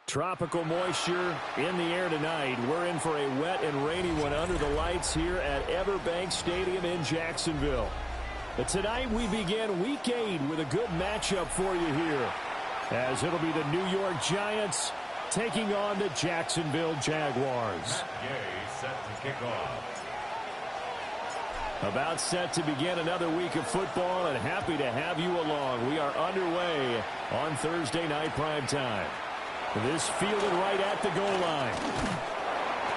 Tropical moisture in the air tonight. We're in for a wet and rainy one under the lights here at Everbank Stadium in Jacksonville. But tonight we begin Week 8 with a good matchup for you here, as it'll be the New York Giants taking on the Jacksonville Jaguars. Set to kick off. About set to begin another week of football, and happy to have you along. We are underway on Thursday night primetime. This fielded right at the goal line.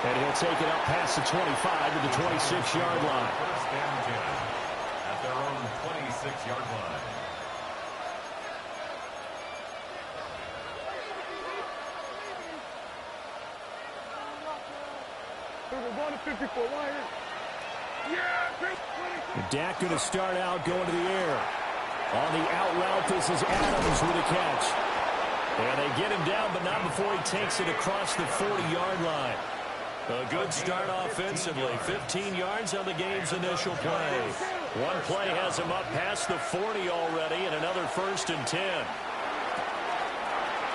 And he'll take it up past the 25 to the 26-yard line. First and 10 at their own 26-yard line. Dak going to start out going to the air. On the out route, this is Adams with a catch. And they get him down, but not before he takes it across the 40-yard line. A good start offensively. 15 yards on the game's initial play. One play has him up past the 40 already, and another 1st and 10.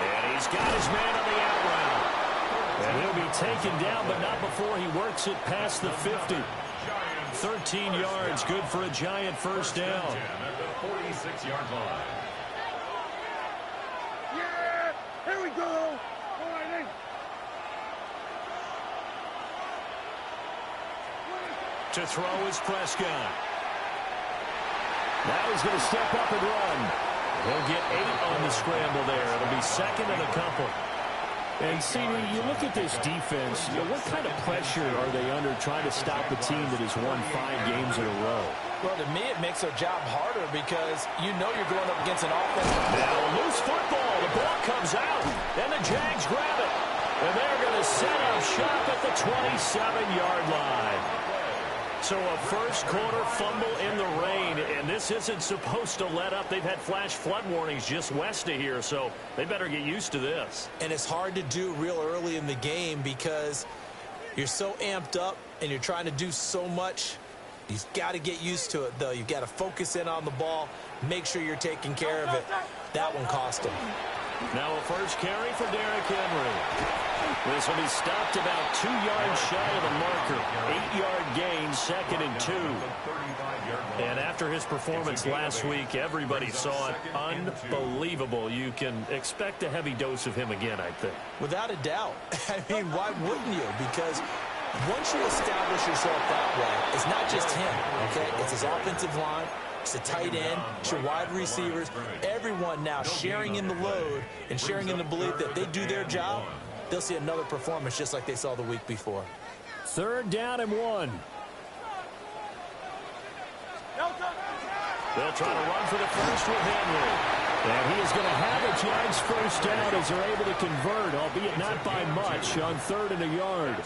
And he's got his man on the out route. And he'll be taken down, but not before he works it past the 50. 13 yards, good for a Giant first down. At the 46-yard line. Here we go. To throw is Prescott. Now he's going to step up and run. He'll get 8 on the scramble there. It'll be 2nd and a couple. And, see, you look at this defense, what kind of pressure are they under trying to stop a team that has won 5 games in a row? Well, to me, it makes their job harder because you know you're going up against an offense. Now, loose football. The ball comes out, and the Jags grab it. And they're going to set up shop at the 27-yard line. So a first-quarter fumble in the rain, and this isn't supposed to let up. They've had flash flood warnings just west of here, so they better get used to this. And it's hard to do real early in the game because you're so amped up and you're trying to do so much. You've got to get used to it, though. You've got to focus in on the ball, make sure you're taking care of it. That one cost him. Now a first carry for Derrick Henry. This will be stopped about 2 yards shy of the marker. 8-yard gain, 2nd and 2. And after his performance last week, everybody saw it. Unbelievable. You can expect a heavy dose of him again, I think. Without a doubt. I mean, why wouldn't you? Because once you establish yourself that way, it's not just him, okay? It's his offensive line. It's the tight end, it's your wide receivers, everyone now sharing in the load and sharing in the belief that they do their job, they'll see another performance just like they saw the week before. 3rd down and 1. They'll try to run for the first with Henry. And he is going to have a Giants first down as they're able to convert, albeit not by much, on 3rd and a yard.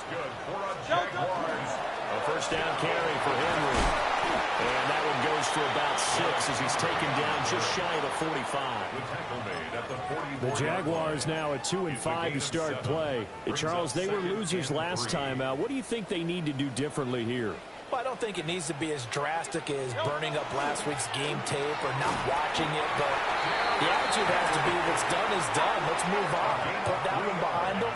A first down carry for Henry. And that one goes for about 6 as he's taken down just shy of the 45. The Jaguars now at 2-5 to start play. And Charles, they were losers last time out. What do you think they need to do differently here? Well, I don't think it needs to be as drastic as burning up last week's game tape or not watching it, but the attitude has to be what's done is done. Let's move on. Put that one behind them,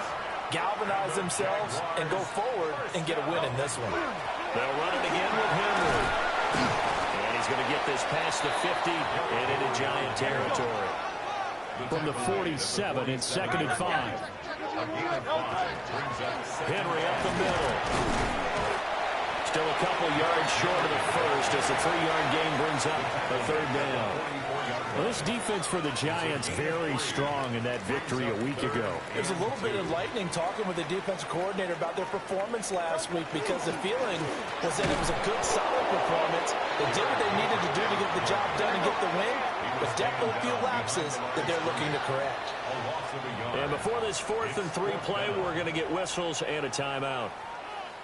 galvanize themselves, and go forward and get a win in this one. They'll run it again with Henry. And he's going to get this past the 50 and into Giant territory. From the 47, it's 2nd and 5. Henry up the middle. Still a couple yards short of the first as the 3-yard gain brings up a 3rd down. Well, this defense for the Giants very strong in that victory a week ago. There's a little bit enlightening talking with the defensive coordinator about their performance last week because the feeling was that it was a good, solid performance. They did what they needed to do to get the job done and get the win, but definitely a few lapses that they're looking to correct. And before this 4th and 3 play, we're going to get whistles and a timeout.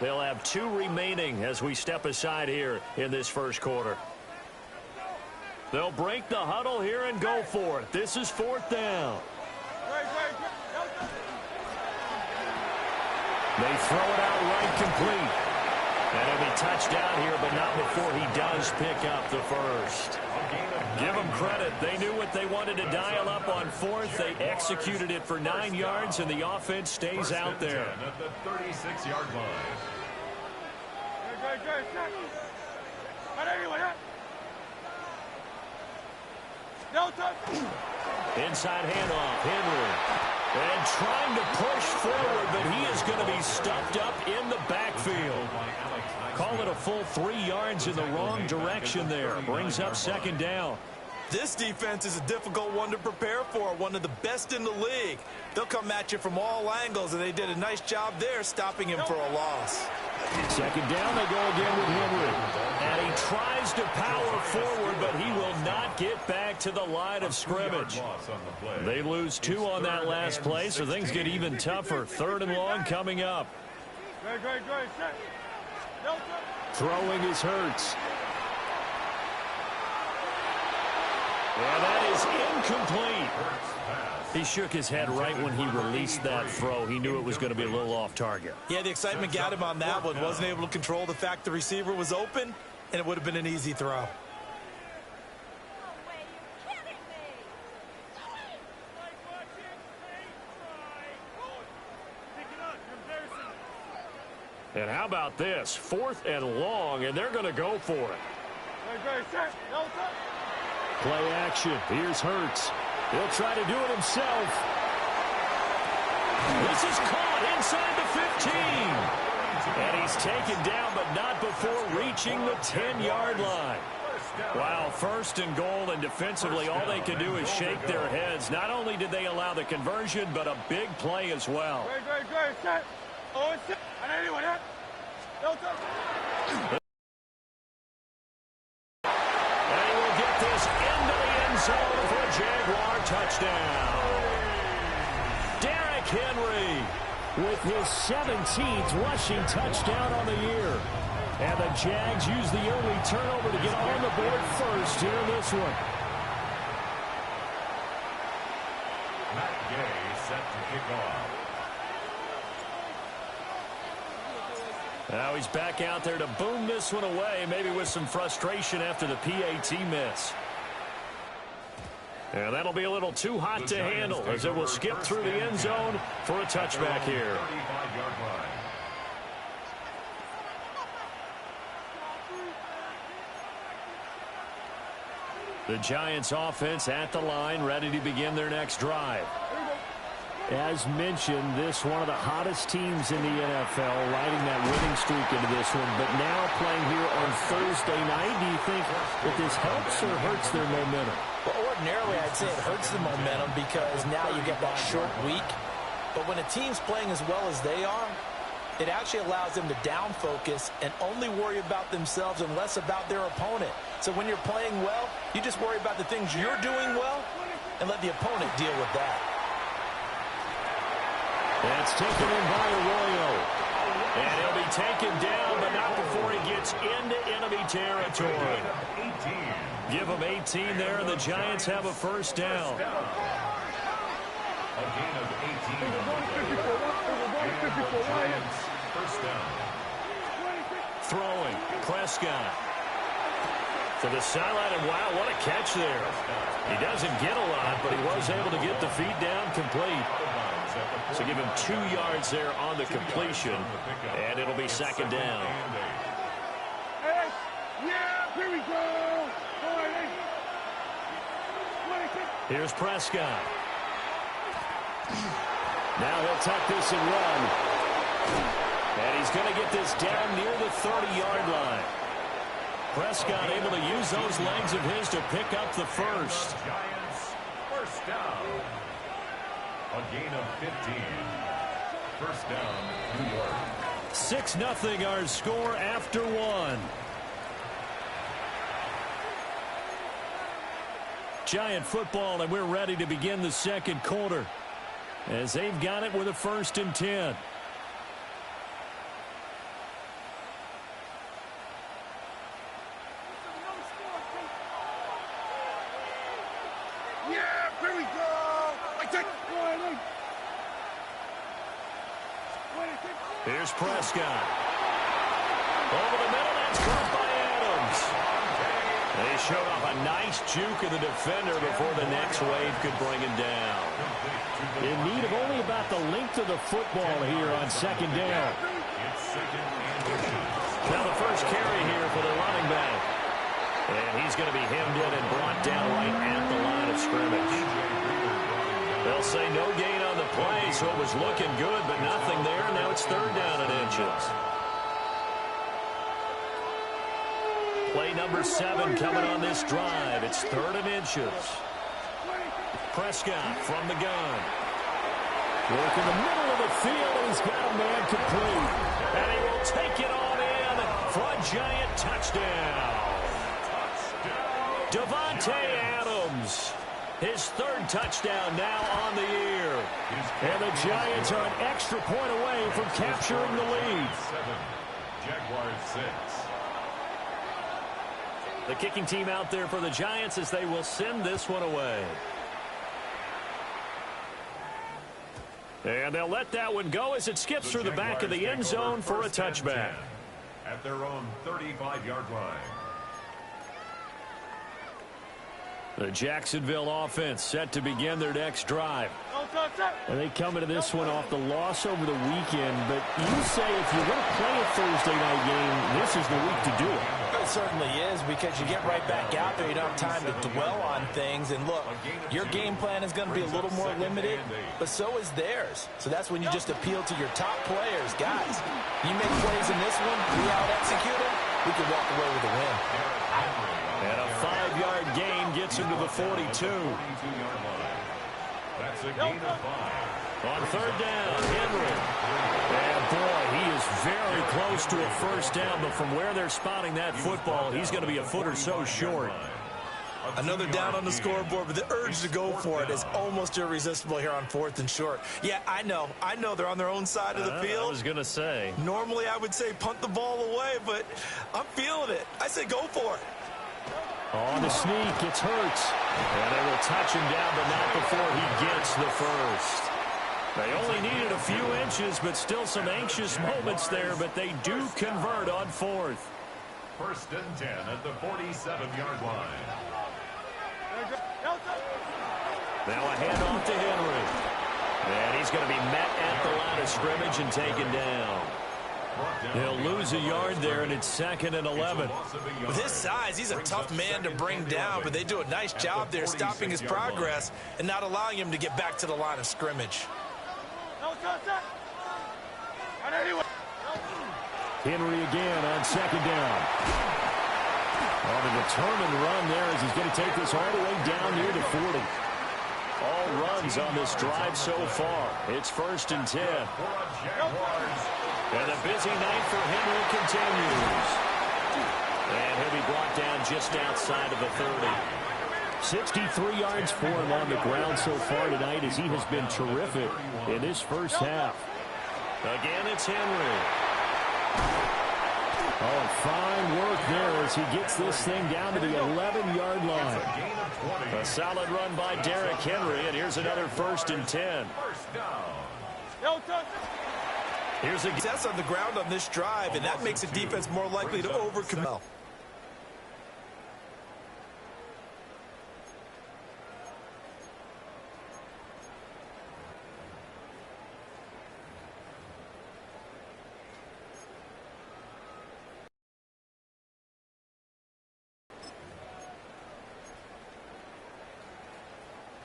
They'll have 2 remaining as we step aside here in this first quarter. They'll break the huddle here and go for it. This is 4th down. They throw it out right complete. And he'll be touched down here, but not before he does pick up the first. Give them credit. They knew what they wanted to dial up on fourth. They executed it for 9 yards, and the offense stays out there. At the 36-yard line. Inside handoff, Henry. And trying to push forward, but he is going to be stuffed up in the backfield. Call it a full 3 yards in the wrong direction there. Brings up second down. This defense is a difficult one to prepare for, one of the best in the league. They'll come at you from all angles, and they did a nice job there stopping him for a loss. Second down, they go again with Henry. And he tries to power forward, but he will not get back to the line of scrimmage. They lose 2 on that last play, so things get even tougher. 3rd and long coming up. Throwing is Hurts. And that is incomplete. He shook his head right when he released that throw. He knew it was going to be a little off target. Yeah, the excitement got him on that one. Wasn't able to control the fact the receiver was open, and it would have been an easy throw. And how about this? 4th and long, and they're going to go for it. Play action. Here's Hurts. He'll try to do it himself. This is caught inside the 15. And he's taken down, but not before reaching the 10-yard line. Wow, 1st and goal, and defensively all they can do is shake their heads. Not only did they allow the conversion, but a big play as well. For a Jaguar touchdown. Derrick Henry with his 17th rushing touchdown on the year. And the Jags use the early turnover to get on the board first here in this one. Matt Gay set to kick off. Now he's back out there to boom this one away, maybe with some frustration after the PAT miss. And that'll be a little too hot to handle as it will skip through the end zone for a touchback here. The Giants offense at the line, ready to begin their next drive. As mentioned, this one of the hottest teams in the NFL, riding that winning streak into this one. But now playing here on Thursday night, do you think that this helps or hurts their momentum? Well, ordinarily, I'd say it hurts the momentum because now you get that short week. But when a team's playing as well as they are, it actually allows them to down focus and only worry about themselves and less about their opponent. So when you're playing well, you just worry about the things you're doing well and let the opponent deal with that. That's taken in by Arroyo. And he'll be taken down, but not before he gets into enemy territory. Give him 18 there, and the Giants have a first down. A gain of 18. Giants, first down. Throwing, Prescott. To the sideline, and wow, what a catch there. He doesn't get a lot, but he was able to get the feet down complete. So give him 2 yards there on the completion, and it'll be second down. Yeah, here we go. Here's Prescott. Now he'll tuck this and run. And he's going to get this down near the 30-yard line. Prescott able to use those legs of his to pick up the first. Giants, first down. A gain of 15. First down, New York. 6-0 our score after one. Giant football, and we're ready to begin the second quarter as they've got it with a 1st and 10. Here's Prescott. Over the middle, that's caught by Adams. They showed off a nice juke of the defender before the next wave could bring him down. In need of only about the length of the football here on second down. Now the first carry here for the running back. And he's going to be hemmed in and brought down right at the line of scrimmage. They'll say no gain on the play, so it was looking good, but nothing there. Now it's third down and inches. Play number 7 coming on this drive. It's third and inches. Prescott from the gun. Work in the middle of the field, and he's got a man complete. And he will take it on in for a giant touchdown. Davante Adams, his third touchdown now on the year. And the Giants are an extra point away from capturing the lead. 7, Jaguars 6. The kicking team out there for the Giants as they will send this one away. And they'll let that one go as it skips through the back of the end zone for a touchback. At their own 35-yard line. The Jacksonville offense set to begin their next drive. And they come into this one off the loss over the weekend, but you say if you're going to play a Thursday night game, this is the week to do it. It certainly is, because you get right back out there. You don't have time to dwell on things. And look, your game plan is going to be a little more limited, but so is theirs. So that's when you just appeal to your top players. Guys, you make plays in this one, we out-execute them, we can walk away with a win. And a 5-yard gain gets him to the 42. That's a gain of 5. On third down, Henry. And boy, he is very close to a first down, but from where they're spotting that football, he's going to be a foot or so short. Another down on the scoreboard, but the urge to go for it is almost irresistible here on 4th and short. Yeah, I know they're on their own side of the field. I was going to say. Normally I would say punt the ball away, but I'm feeling it. I say go for it. On the sneak, it's Hurts. And they will touch him down, but not before he gets the first. They only needed a few inches, but still some anxious moments there, but they do convert on 4th. First and 10 at the 47-yard line. Now a handoff to Henry. And he's going to be met at the line of scrimmage and taken down. He'll lose a yard there, and it's 2nd and 11. With his size, he's a tough man to bring down, but they do a nice job there stopping his progress and not allowing him to get back to the line of scrimmage. Henry again on 2nd down. On a determined run there as he's going to take this all the way down near the 40. All runs on this drive so far. It's 1st and 10. And a busy night for Henry continues. And he'll be brought down just outside of the 30. 63 yards for him on the ground so far tonight as he has been terrific in this first half. Again, it's Henry. Oh, fine work there as he gets this thing down to the 11-yard line. A solid run by Derrick Henry, and here's another 1st and 10. Here's a success on the ground on this drive, and that makes the defense more likely to overcome.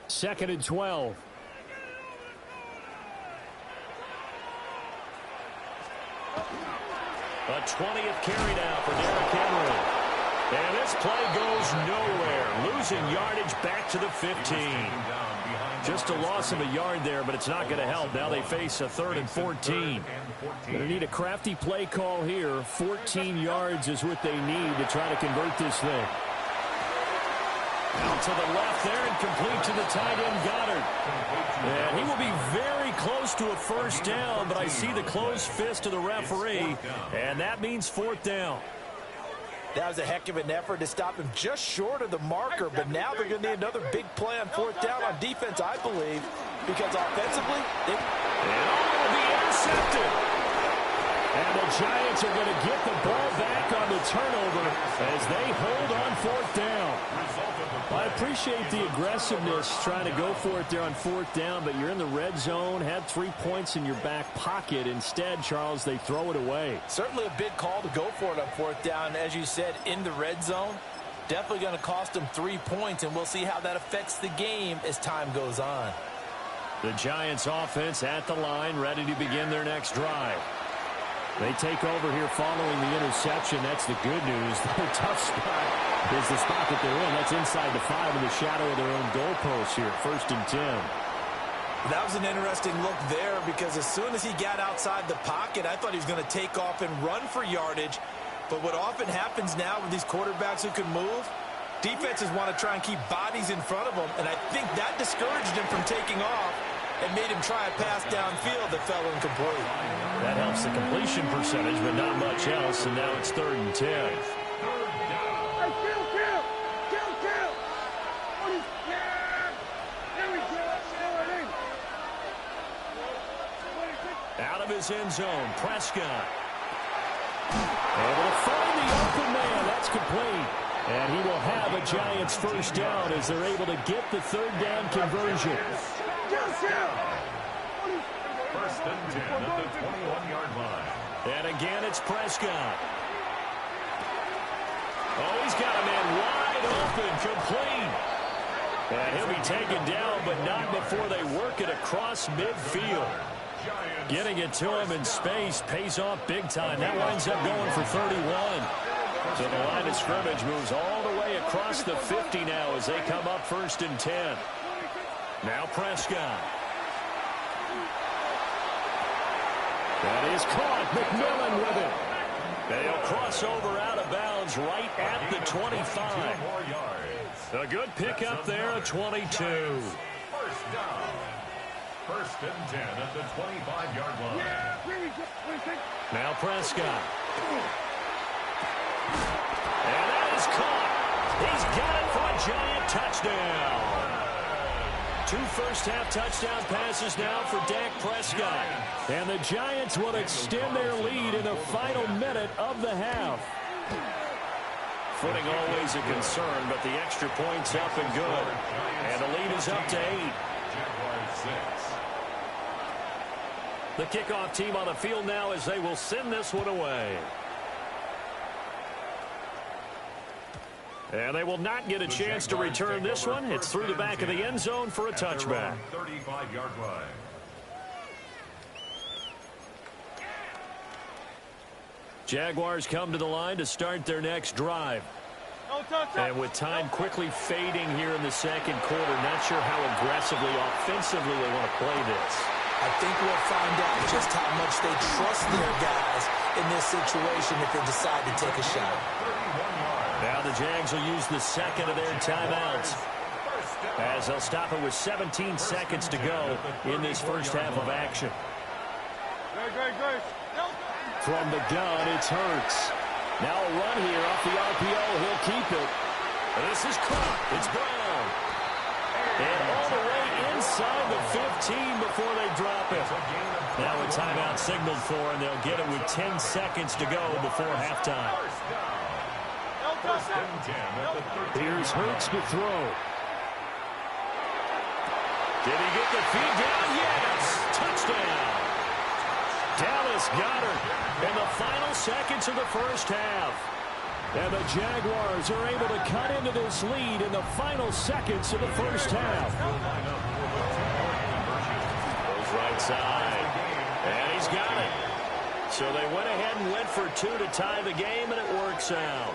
Second and 12. A 20th carry now for Derrick Henry. And this play goes nowhere. Losing yardage back to the 15. Just a loss of a yard there, but it's not going to help. Now they face a 3rd and 14. Going to need a crafty play call here. 14 yards is what they need to try to convert this thing. Out to the left there and complete to the tight end, Goddard. And he will be very close to a first down, but I see the closed fist of the referee, and that means 4th down. That was a heck of an effort to stop him just short of the marker, but now they're going to need another big play on 4th down on defense, I believe, because offensively, and all will be intercepted. And the Giants are going to get the ball back on the turnover as they hold on 4th down. I appreciate the aggressiveness trying to go for it there on 4th down, but you're in the red zone, had 3 points in your back pocket. Instead, Charles, they throw it away. Certainly a big call to go for it on 4th down. As you said, in the red zone, definitely going to cost them 3 points, and we'll see how that affects the game as time goes on. The Giants offense at the line, ready to begin their next drive. They take over here following the interception. That's the good news. Their tough spot is the spot that they're in. That's inside the 5 in the shadow of their own goalpost here, 1st and 10. That was an interesting look there because as soon as he got outside the pocket, I thought he was going to take off and run for yardage. But what often happens now with these quarterbacks who can move, defenses want to try and keep bodies in front of them, and I think that discouraged him from taking off and made him try a pass downfield that fell incomplete. That helps the completion percentage, but not much else, and now it's 3rd and 10. Hey, kill! There we go. Out of his end zone, Prescott. Able to find the open man. That's complete. And he will have a Giants 1st down as they're able to get the 3rd down conversion. 1st and 10 at the 21-yard line. And again, it's Prescott. Oh, he's got a man wide open, complete. And he'll be taken down, but not before they work it across midfield. Getting it to him in space pays off big time. That winds up going for 31. So the line of scrimmage moves all the way across the 50 now as they come up 1st and 10. Now Prescott. That is caught. McMillan with it. They'll cross over out of bounds right at the 25. A good pickup there at 22. 1st down. 1st and 10 at the 25-yard line. Now Prescott. And that is caught. He's got it for a Giant touchdown. 2 first-half touchdown passes now for Dak Prescott. And the Giants will extend their lead in the final minute of the half. Footing always a concern, but the extra point's up and good. And the lead is up to 8. Jaguars 6. The kickoff team on the field now as they will send this one away. And they will not get a chance to return this one. It's through the back of the end zone for a touchback. 35-yard line. Jaguars come to the line to start their next drive. And with time quickly fading here in the 2nd quarter, not sure how aggressively, offensively they want to play this. I think we'll find out just how much they trust their guys in this situation if they decide to take a shot. Now the Jags will use the 2nd of their timeouts as they'll stop it with 17 seconds to go in this first half of action. From the gun, it's Hurts. Now a run here off the RPO. He'll keep it. This is caught. It's Brown. And all the way inside the 15 before they drop it. Now a timeout signaled for, and they'll get it with 10 seconds to go before halftime. Here's Hurts to throw. Did he get the feed down? Yes! Touchdown! Dallas Goedert in the final seconds of the first half. And the Jaguars are able to cut into this lead in the final seconds of the first half. Goes right side. And he's got it. So they went ahead and went for 2 to tie the game, and it works out.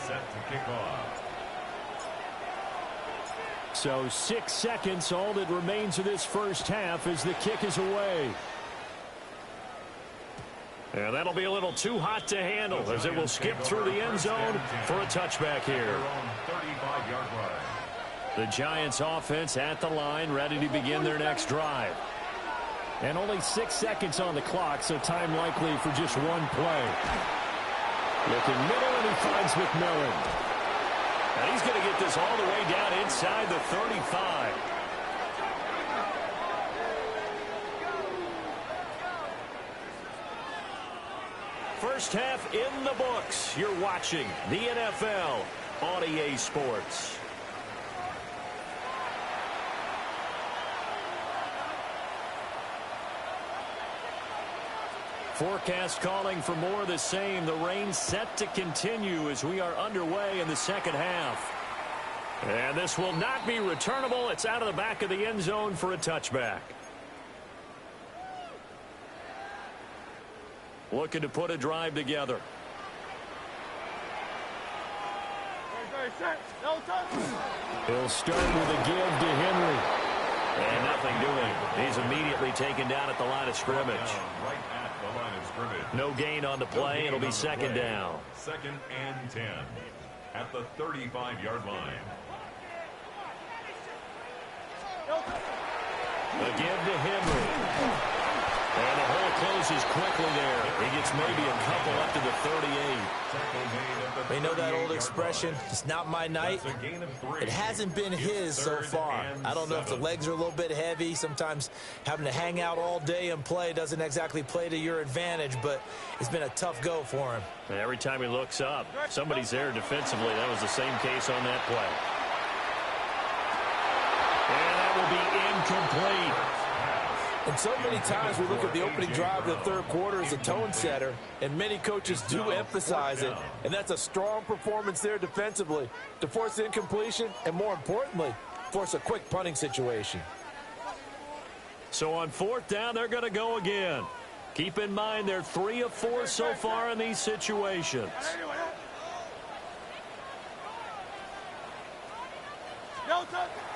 Set to kick off. So 6 seconds, all that remains of this first half as the kick is away. And that'll be a little too hot to handle as it will skip through the end zone for a touchback here. The Giants offense at the line, ready to begin their next drive. And only 6 seconds on the clock, so time likely for just one play. Looking middle, and he finds McMillan. And he's going to get this all the way down inside the 35. First half in the books. You're watching the NFL on EA Sports. Forecast calling for more of the same. The rain set to continue as we are underway in the second half. And this will not be returnable. It's out of the back of the end zone for a touchback. Looking to put a drive together. He'll start with a give to Henry. And nothing doing. He's immediately taken down at the line of scrimmage. No gain on the play. It'll be second down. 2nd and 10 at the 35-yard line. A give to Henry. And the hole closes quickly there. He gets maybe a couple up to the 38. You know that old expression, it's not my night? It hasn't been his so far. I don't know if the legs are a little bit heavy. Sometimes having to hang out all day and play doesn't exactly play to your advantage, but it's been a tough go for him. And every time he looks up, somebody's there defensively. That was the same case on that play. And that will be incomplete. And so many times we look at the opening drive of the third quarter as a tone setter, and many coaches do emphasize it, and that's a strong performance there defensively to force incompletion and, more importantly, force a quick punting situation. So on 4th down, they're going to go again. Keep in mind they're 3 of 4 so far in these situations.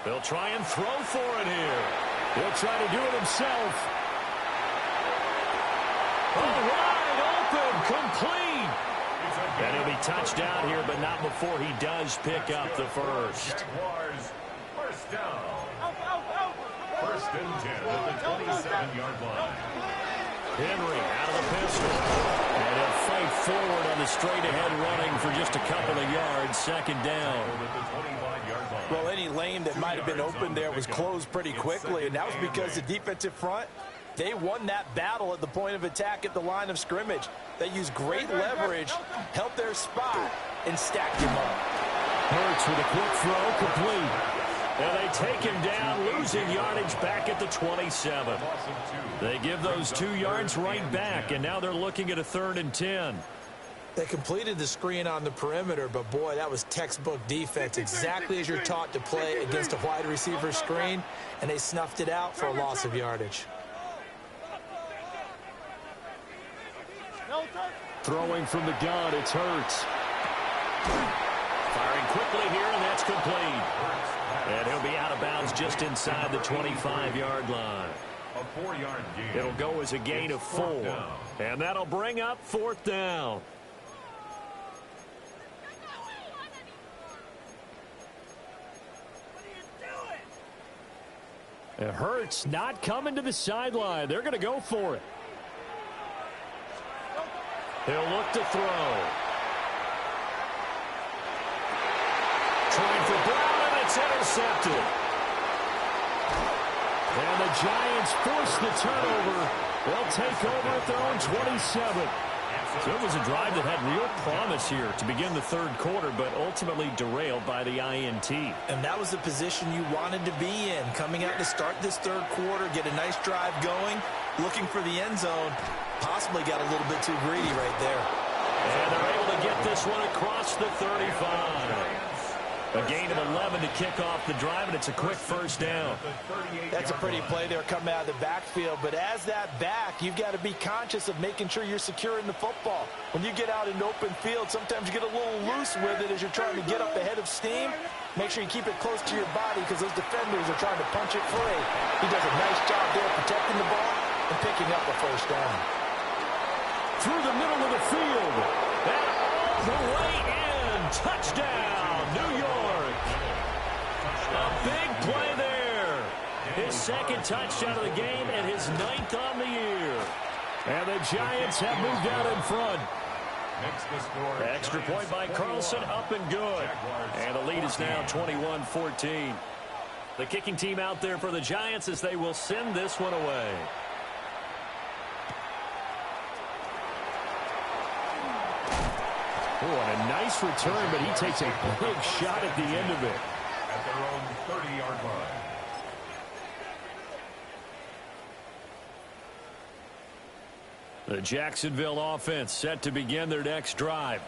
They'll try and throw for it here. He'll try to do it himself. Oh, wide open, complete. And he'll be touched down here, but not before he does pick up the first. Jaguars, first down. 1st and 10 at the 27-yard line. Henry out of the pistol. And he'll fight forward on the straight-ahead running for just a couple of yards. 2nd down. Well, any lane that might have been open there was closed pretty quickly, and that was because the defensive front, they won that battle at the point of attack at the line of scrimmage. They used great leverage, held their spot, and stacked him up. Hurts with a quick throw, complete. And they take him down, losing yardage back at the 27. They give those 2 yards right back, and now they're looking at a 3rd and 10. They completed the screen on the perimeter, but boy, that was textbook defense, exactly as you're taught to play against a wide receiver screen, and they snuffed it out for a loss of yardage. Throwing from the gun, it's Hurts. Firing quickly here, and that's complete. And he'll be out of bounds just inside the 25-yard line. A 4-yard gain. It'll go as a gain of 4. And that'll bring up 4th down. It hurts not coming to the sideline. They're going to go for it. He'll look to throw. Trying for Brown, and it's intercepted. And the Giants force the turnover. They'll take over at their own 27. So it was a drive that had real promise here to begin the third quarter, but ultimately derailed by the INT. And that was the position you wanted to be in, coming out to start this third quarter, get a nice drive going, looking for the end zone. Possibly got a little bit too greedy right there. And they're able to get this one across the 35. A gain of 11 to kick off the drive, and it's a quick first down. That's a pretty play there coming out of the backfield. But as that back, you've got to be conscious of making sure you're securing the football. When you get out in open field, sometimes you get a little loose with it as you're trying to get up ahead of steam. Make sure you keep it close to your body because those defenders are trying to punch it free. He does a nice job there protecting the ball and picking up the first down. Through the middle of the field. And all the way in. Touchdown, New York. A big play there. His second touchdown of the game and his 9th on the year. And the Giants have moved out in front. makes the score. Extra point by Carlson, up and good. And the lead is now 21-14. The kicking team out there for the Giants as they will send this one away. Oh, and a nice return, but he takes a big shot at the end of it. At their own 30-yard line. The Jacksonville offense set to begin their next drive.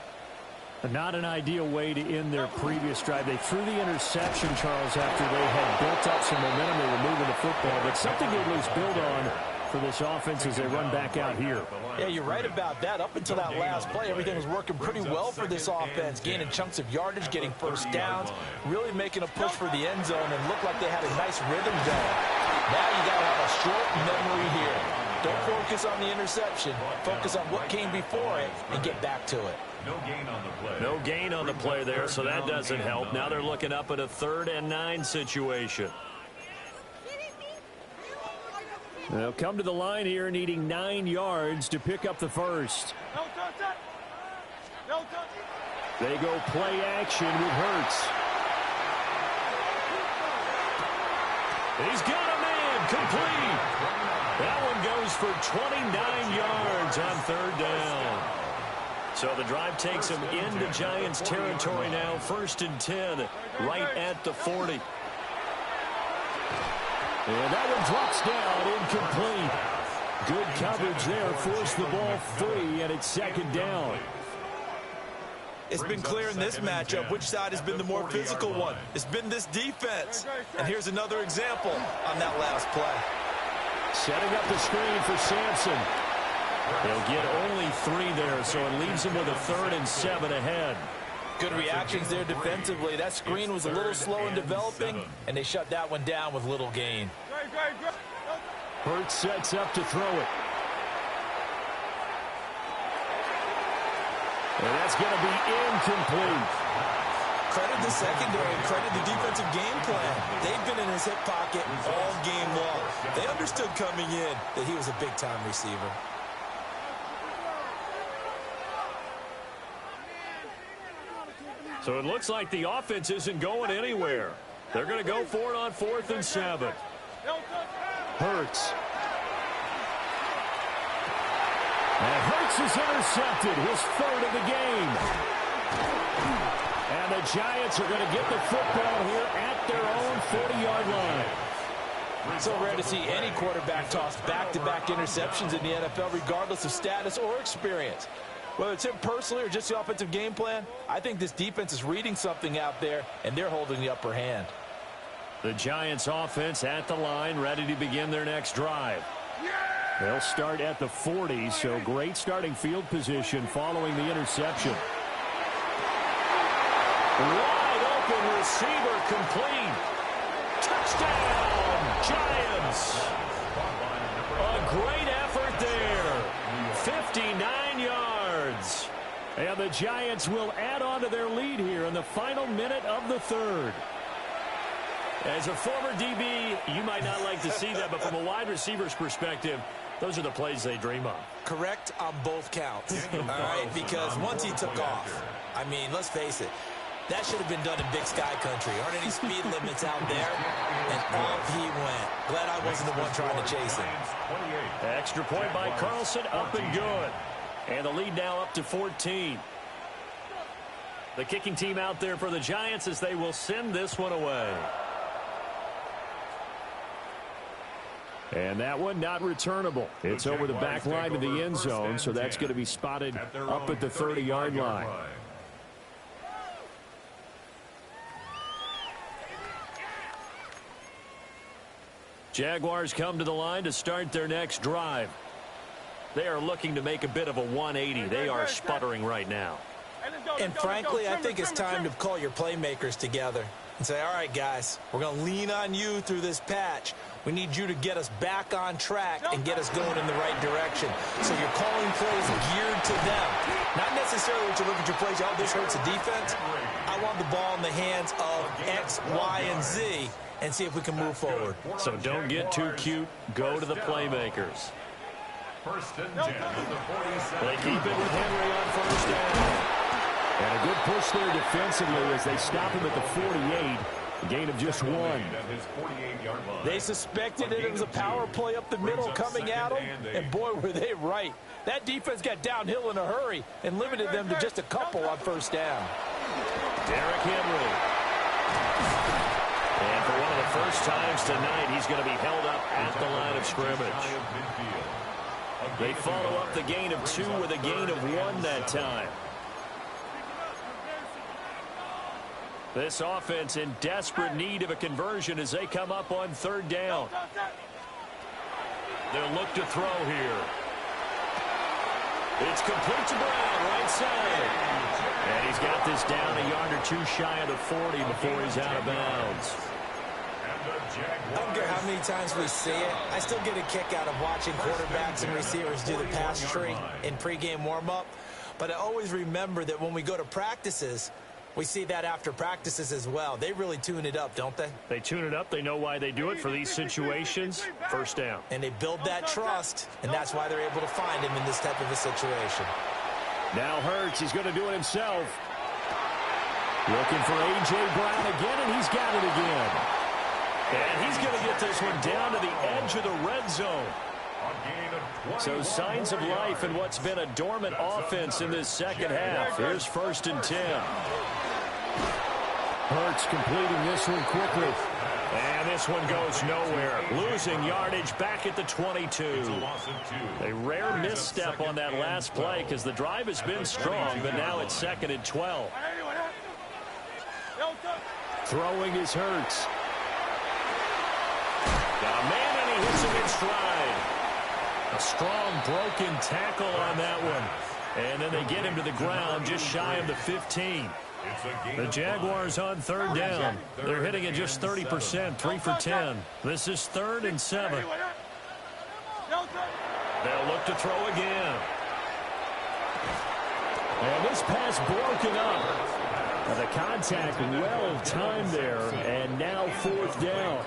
Not an ideal way to end their previous drive. They threw the interception, Charles, after they had built up some momentum. They were moving the football, but something they at least build on for this offense as they run back out here. Yeah, you're right about that. Up until that last play, everything was working pretty well for this offense, gaining chunks of yardage, getting first downs, really making a push for the end zone, and looked like they had a nice rhythm going. Now you got to have a short memory here. Don't focus on the interception. Focus on what came before it and get back to it. No gain on the play. No gain on the play there, so that doesn't help. Now they're looking up at a 3rd and 9 situation. They'll come to the line here needing 9 yards to pick up the first. They go play action with Hurts. He's got a man complete. That one goes for 29 yards on 3rd down. So the drive takes them into Giants territory now. 1st and 10 right at the 40. And that one drops down, incomplete. Good coverage there, forced the ball free, and it's 2nd down. It's been clear in this matchup which side has been the more physical one. It's been this defense. And here's another example on that last play. Setting up the screen for Sampson. They'll get only 3 there, so it leaves them with a 3rd and 7 ahead. Good reactions there defensively. That screen was a little slow in developing, and they shut that one down with little gain. Hurts sets up to throw it. And that's going to be incomplete. Credit the secondary, credit the defensive game plan. They've been in his hip pocket all game long. They understood coming in that he was a big-time receiver. So it looks like the offense isn't going anywhere. They're going to go for it on 4th and 7. Hurts. And Hurts is intercepted, his 3rd of the game. And the Giants are going to get the football here at their own 40-yard line. So rare to see any quarterback toss back-to-back interceptions in the NFL, regardless of status or experience. Whether it's him personally or just the offensive game plan, I think this defense is reading something out there, and they're holding the upper hand. The Giants offense at the line, ready to begin their next drive. They'll start at the 40, so great starting field position following the interception. Wide open receiver complete. Touchdown, Giants. A great effort there. 59 yards. And the Giants will add on to their lead here in the final minute of the 3rd. As a former DB, you might not like to see that, but from a wide receiver's perspective, those are the plays they dream of. Correct on both counts, all right? Because once he took off, I mean, let's face it, that should have been done in Big Sky country. Aren't any speed limits out there? And off he went. Glad I wasn't the one trying to chase him. Extra point by Carlson, up and good. And the lead now up to 14. The kicking team out there for the Giants as they will send this one away. And that one not returnable. It's over the back line of the end zone, so that's going to be spotted up at the 30-yard line. Jaguars come to the line to start their next drive. They are looking to make a bit of a 180. They are sputtering right now. And frankly, I think it's time to call your playmakers together and say, all right, guys, we're going to lean on you through this patch. We need you to get us back on track and get us going in the right direction. So you're calling plays geared to them. Not necessarily to look at your plays, oh, this hurts the defense. I want the ball in the hands of X, Y, and Z and see if we can move forward. So don't get too cute. Go to the playmakers. First and 10 at the 47. They keep it with Henry on first down. And a good push there defensively as they stop him at the 48. A gain of just 1. They suspected that it was a power play up the middle coming at them, and boy, were they right. That defense got downhill in a hurry and limited them to just a couple on first down. Derrick Henry. And for one of the first times tonight, he's going to be held up at the line of scrimmage. They follow up the gain of 2 with a gain of 1 that time. This offense in desperate need of a conversion as they come up on third down. They'll look to throw here. It's complete to Brown, right side. And he's got this down a yard or 2 shy of the 40 before he's out of bounds. I don't care how many times we see it. I still get a kick out of watching quarterbacks and receivers do the pass tree in pregame warm-up. But I always remember that when we go to practices, we see that after practices as well. They really tune it up, don't they? They tune it up. They know why they do it for these situations. First down. And they build that trust, and that's why they're able to find him in this type of a situation. Now Hurts, he's going to do it himself. Looking for A.J. Brown again, and he's got it again. And he's going to get this one down to the edge of the red zone. So signs of life in what's been a dormant offense in this second half. Here's first and 10. Hurts completing this one quickly. And this one goes nowhere. Losing yardage back at the 22. A rare misstep on that last play because the drive has been strong, but now it's second and 12. Throwing is Hurts. Got a man, and he hits him in stride. A strong broken tackle on that one. And then they get him to the ground just shy of the 15. The Jaguars on third down. They're hitting at just 30%, 3 for 10. This is 3rd and 7. They'll look to throw again. And this pass broken up. And the contact well timed there. And now 4th down.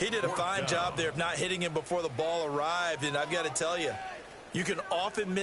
He did a fine job there of not hitting him before the ball arrived. And I've got to tell you, you can often miss